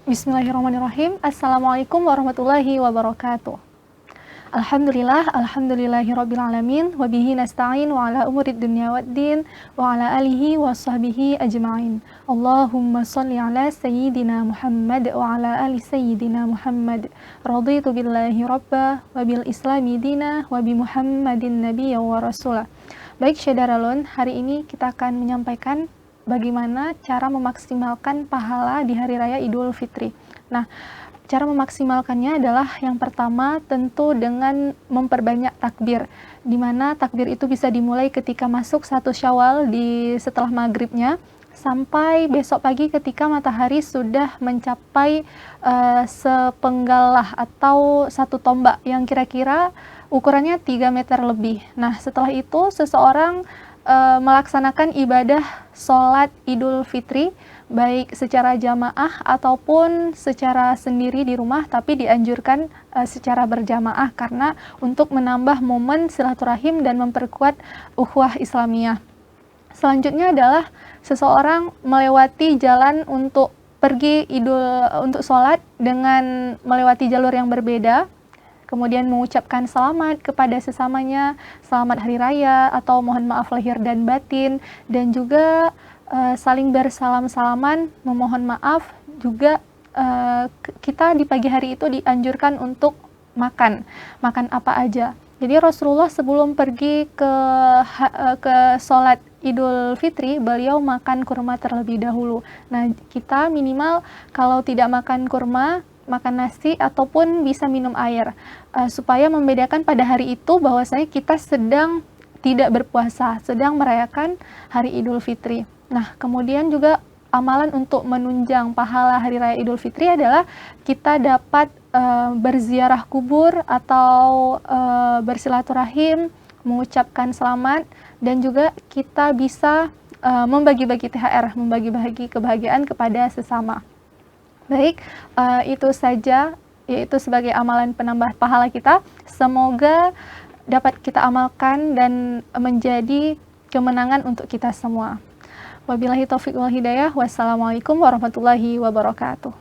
Bismillahirrahmanirrahim. Assalamualaikum warahmatullahi wabarakatuh. Alhamdulillahirabbil alamin wa bihi nasta'in wa ala umurid dunya waddin wa ala alihi wa sahbihi ajma'in. Allahumma shalli ala sayyidina Muhammad wa ala ali sayyidina Muhammad. Raditu billahi rabba wa bil islami dina wa bi Muhammadin nabiyya wa rasulah. Baik Syedaralun, hari ini kita akan menyampaikan bagaimana cara memaksimalkan pahala di Hari Raya Idul Fitri. Nah, cara memaksimalkannya adalah yang pertama tentu dengan memperbanyak takbir, di mana takbir itu bisa dimulai ketika masuk 1 Syawal setelah maghribnya sampai besok pagi ketika matahari sudah mencapai sepenggalah atau 1 tombak yang kira-kira ukurannya 3 meter lebih. Nah, setelah itu seseorang melaksanakan ibadah sholat Idul Fitri baik secara jamaah ataupun secara sendiri di rumah, tapi dianjurkan secara berjamaah karena untuk menambah momen silaturahim dan memperkuat ukhuwah Islamiyah. Selanjutnya adalah seseorang melewati jalan untuk pergi untuk sholat dengan melewati jalur yang berbeda, kemudian mengucapkan selamat kepada sesamanya, selamat hari raya atau mohon maaf lahir dan batin, dan juga saling bersalam-salaman, memohon maaf. Juga kita di pagi hari itu dianjurkan untuk makan apa aja. Jadi Rasulullah sebelum pergi ke sholat Idul Fitri, beliau makan kurma terlebih dahulu. Nah, kita minimal kalau tidak makan kurma, makan nasi ataupun bisa minum air, supaya membedakan pada hari itu bahwasanya kita sedang tidak berpuasa, sedang merayakan hari Idul Fitri. Nah, kemudian juga amalan untuk menunjang pahala hari raya Idul Fitri adalah kita dapat berziarah kubur atau bersilaturahim, mengucapkan selamat, dan juga kita bisa membagi-bagi THR, membagi-bagi kebahagiaan kepada sesama. Baik, itu saja, yaitu sebagai amalan penambah pahala kita. Semoga dapat kita amalkan dan menjadi kemenangan untuk kita semua. Wabillahi taufiq wal hidayah. Wassalamualaikum warahmatullahi wabarakatuh.